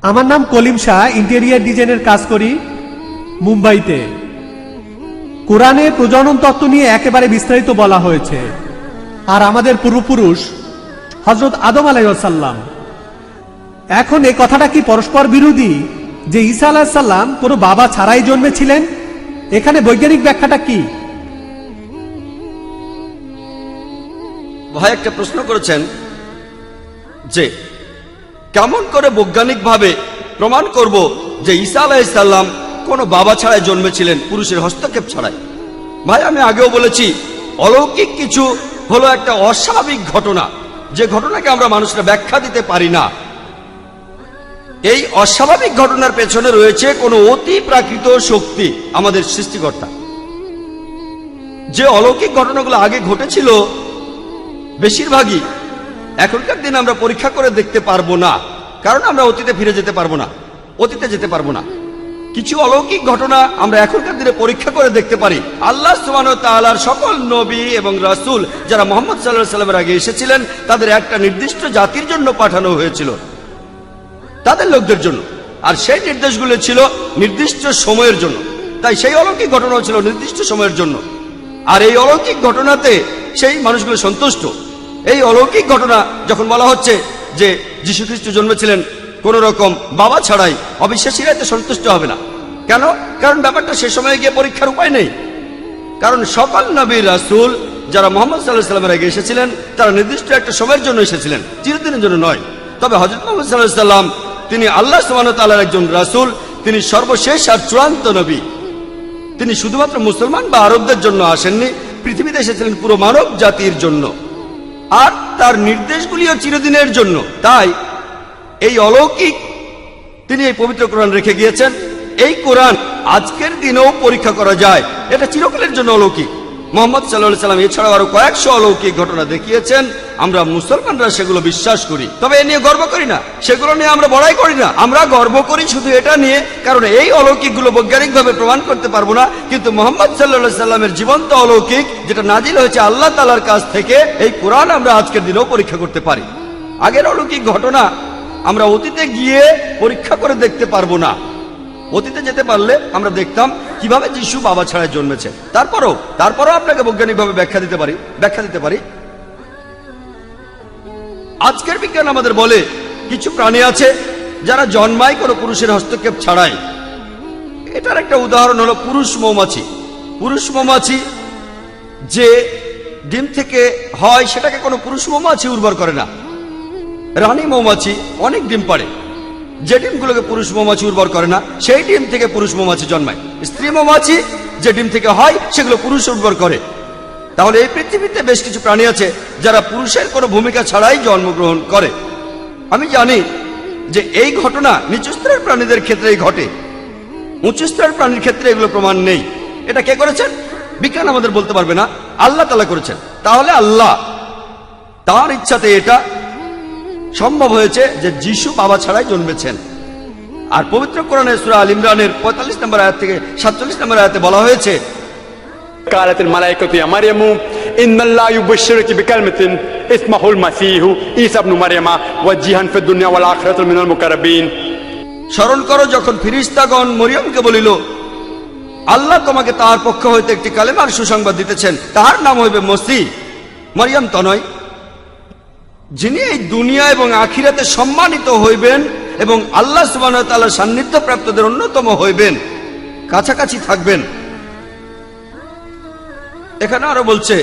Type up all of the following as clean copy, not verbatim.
আমার নাম কলিম শাহ, ইন্টেরিয়ার ডিজাইনের কাজ করি মুম্বাইতে। কোরআনে প্রজনন তত্ত্ব নিয়ে একেবারে বিস্তারিত বলা হয়েছে। আর আমাদের পূর্বপুরুষ হযরত আদম আলাইহিস সালাম, এখন এই কথাটা কি পরস্পর বিরোধী যে ঈসা আলাইহিস সালাম কোনো বাবা ছাড়াই জন্মেছিলেন? এখানে বৈজ্ঞানিক ব্যাখ্যাটা কি? ভাই একটা প্রশ্ন করেছেন যে কেমন করে বৈজ্ঞানিকভাবে প্রমাণ করব যে ঈসা আলাইহিস সালাম কোনো বাবা ছাড়াই জন্মেছিলেন, পুরুষের হস্তক্ষেপ ছাড়াই। ভাই আমি আগেও বলেছি, অলৌকিক কিছু হলো একটা অস্বাভাবিক ঘটনা, যে ঘটনাকে আমরা মানুষরা ব্যাখ্যা দিতে পারি না। এই অস্বাভাবিক ঘটনার পেছনে রয়েছে কোনো অতি প্রাকৃত শক্তি, আমাদের সৃষ্টিকর্তা। যে অলৌকিক ঘটনাগুলো আগে ঘটেছিল বেশিরভাগই এখনকার দিনে আমরা পরীক্ষা করে দেখতে পারবো না, কারণ আমরা অতীতে ফিরে যেতে পারবো না, অতীতে যেতে পারবো না। কিছু অলৌকিক ঘটনা আমরা এখনকার দিনে পরীক্ষা করে দেখতে পারি। আল্লাহ সুবহানাহু ওয়া তাআলার সকল নবী এবং রাসূল যারা মুহাম্মদ সাল্লাল্লাহু আলাইহি ওয়াসাল্লামের আগে এসেছিলেন, তাদের একটা নির্দিষ্ট জাতির জন্য পাঠানো হয়েছিল, তাদের লোকদের জন্য। আর সেই নির্দেশগুলো ছিল নির্দিষ্ট সময়ের জন্য। তাই সেই অলৌকিক ঘটনা ছিল নির্দিষ্ট সময়ের জন্য। আর এই অলৌকিক ঘটনাতে সেই মানুষগুলো সন্তুষ্ট। এই অলৌকিক ঘটনা যখন বলা হচ্ছে যে যীশু খ্রিস্ট জন্মেছিলেন কোন রকম বাবা ছাড়াই, অবিশ্বাসীরা এতে সন্তুষ্ট হবে না। কেন? কারণ ব্যাপারটা সে সময়ে গিয়ে পরীক্ষার উপায় নেই। কারণ সকল নবী রাসূল যারা মুহাম্মদ সাল্লাল্লাহু আলাইহি ওয়াসাল্লামের আগে এসেছিলেন, তারা নির্দিষ্ট একটা সময়ের জন্য এসেছিলেন, চিরদিনের জন্য নয়। তবে হযরত মুহাম্মদ সাল্লাল্লাহু আলাইহি ওয়াসাল্লাম তিনি আল্লাহ সুবহানাহু ওয়া তাআলার একজন রাসূল, তিনি সর্বশেষ আর চূড়ান্ত নবী। তিনি শুধুমাত্র মুসলমান বা আরবদের জন্য আসেননি, পৃথিবীতে এসেছিলেন পুরো মানব জাতির জন্য। আর তার নির্দেশগুলিও চিরদিনের জন্য। তাই এই অলৌকিক তিনি এই পবিত্র কোরআন রেখে গিয়েছেন। এই কোরআন আজকের দিনেও পরীক্ষা করা যায়, এটা চিরকালের জন্য অলৌকিক। মুহাম্মদ সাল্লাল্লাহু আলাইহি ওয়াসাল্লাম এছাড়াও আরো কয়েকশো অলৌকিক ঘটনা দেখিয়েছেন। আমরা মুসলমানরা সেগুলো বিশ্বাস করি, তবে এ নিয়ে গর্ব করি না, সেগুলো নিয়ে আমরা বড়াই করি না। আমরা গর্ব করি শুধু এটা নিয়ে, কারণ এই অলৌকিকগুলো বৈজ্ঞানিকভাবে প্রমাণ করতে পারবো না, কিন্তু মুহাম্মদ সাল্লাল্লাহু আলাইহি ওয়াসাল্লামের জীবন্ত অলৌকিক যেটা নাজিল হয়েছে আল্লাহ তাআলার কাছ থেকে, এই কোরআন আমরা আজকের দিনেও পরীক্ষা করতে পারি। আগের অলৌকিক ঘটনা আমরা অতীতে গিয়ে পরীক্ষা করে দেখতে পারবো না। অতীতে যেতে পারলে আমরা দেখতাম কিভাবে যিশু বাবা ছাড়াই জন্মেছে। তারপরও আপনাকে বৈজ্ঞানিকভাবে ব্যাখ্যা দিতে পারি। আজকের বিজ্ঞান আমাদের বলে কিছু প্রাণী আছে যারা জন্মায় কোনো পুরুষের হস্তক্ষেপ ছাড়াই। এটার একটা উদাহরণ হলো পুরুষ মৌমাছি। পুরুষ মৌমাছি যে ডিম থেকে হয়, সেটাকে কোনো পুরুষ মৌমাছি উর্বর করে না। রানী মৌমাছি অনেক ডিম পাড়ে, যে ডিমগুলোকে পুরুষ মৌমাছি উর্বর করে না, সেই ডিম থেকে পুরুষ মৌমাছি জন্মায়। স্ত্রী মৌমাছি যে ডিম থেকে হয়, সেগুলো পুরুষ উর্বর করে। তাহলে এই পৃথিবীতে বেশ কিছু প্রাণী আছে যারা পুরুষের কোনো ভূমিকা ছাড়াই জন্মগ্রহণ করে। আমি জানি যে এই ঘটনা নিচু স্তরের প্রাণীদের ক্ষেত্রেই ঘটে, উঁচু স্তরের প্রাণীর ক্ষেত্রে এগুলো প্রমাণ নেই। এটা কে করেছেন? বিজ্ঞান আমাদের বলতে পারবে না, আল্লাহ তাআলা করেছেন। তাহলে আল্লাহ তার ইচ্ছাতে এটা সম্ভব হয়েছে যে যিশু বাবা ছাড়াই জন্মেছেন। আর পবিত্র কোরআনে সূরা আল ইমরানের 45 নম্বর আয়াত থেকে 47 নম্বর আয়াতে বলা হয়েছে, কালাতিল মালাইকাতু ইয়া মারইয়ামু ইন্নাল্লাহা ইউবাশশিরুকি বিকালিমাতিন ইসমুহুল মাসীহু ঈসা ইবনু মারইয়ামা ওয়াজিহান ফিদ দুনিয়া ওয়াল আখিরাতি মিনাল মুকাররাবিন। স্মরণ করো যখন ফেরেশতাগণ মরিয়মকে বলিল, আল্লাহ তোমাকে তার পক্ষ হইতে একটি কালেমার সুসংবাদ দিতেছেন, তাহার নাম হইবে মসীহ। মরিয়ম তনয়, যিনি এই দুনিয়া এবং আখিরাতে সম্মানিত হইবেন এবং আল্লাহ সুবহানাহু ওয়া তাআলার সান্নিধ্য প্রাপ্তদের অন্যতম হইবেন, কাছাকাছি থাকবেন। এখানে আরো বলছে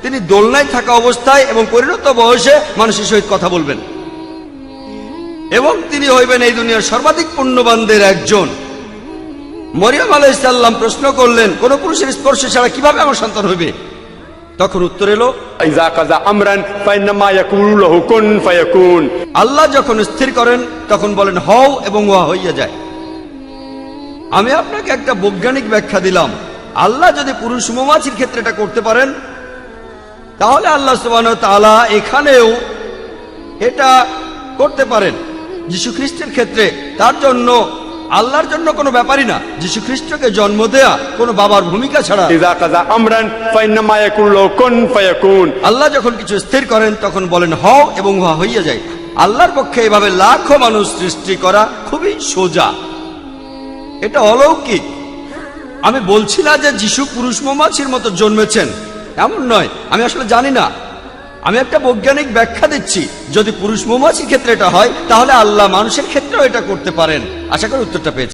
তিনি দোলনায় থাকা অবস্থায় এবং পরিণত বয়সে মানুষের সহিত কথা বলবেন, এবং তিনি হইবেন এই দুনিয়ার সর্বাধিক পুণ্যবানদের একজন। মরিয়ম আলাইহিস সালাম প্রশ্ন করলেন, কোন পুরুষের স্পর্শ ছাড়া কিভাবে আমার সন্তান হইবে? তখন উত্তর এলো, ইযা কাযা আমরান ফাইন্নামা ইয়াকুলু লাহু কুন ফায়াকুন। আল্লাহ যখন স্থির করেন তখন বলেন হও, এবং উহা হইয়া যায়। আমি আপনাকে একটা বৈজ্ঞানিক ব্যাখ্যা দিলাম। আল্লাহ যদি পুরুষ মৌমাছির ক্ষেত্রে এটা করতে পারেন, তাহলে আল্লাহ সুবহানাহু ওয়া তাআলা এখানেও এটা করতে পারেন যীশু খ্রিস্টের ক্ষেত্রে। তার জন্য আল্লাহর জন্য কোনো ব্যাপারই না যীশু খ্রিস্টকে জন্ম দেয়া কোনো বাবার ভূমিকা ছাড়া। ইযা কাযা আমরান ফাইন্নামা ইয়াকুলু লাহু কুন ফায়াকুন। আল্লাহ যখন কিছু স্থির করেন তখন বলেন হও, এবং উহা হইয়া যায়। আল্লাহর পক্ষে এভাবে লাখো মানুষ সৃষ্টি করা খুবই সোজা, এটা অলৌকিক। আমি বলছি না যে যিশু পুরুষ মৌমাছির মতো জন্মেছেন, এমন নয়। আমি আসলে জানি না, আমি একটা বৈজ্ঞানিক ব্যাখ্যা দিচ্ছি। যদি পুরুষ মৌমাছির ক্ষেত্রে এটা হয়, তাহলে আল্লাহ মানুষের ক্ষেত্রেও এটা করতে পারেন। আশা করি উত্তরটা পেয়েছেন।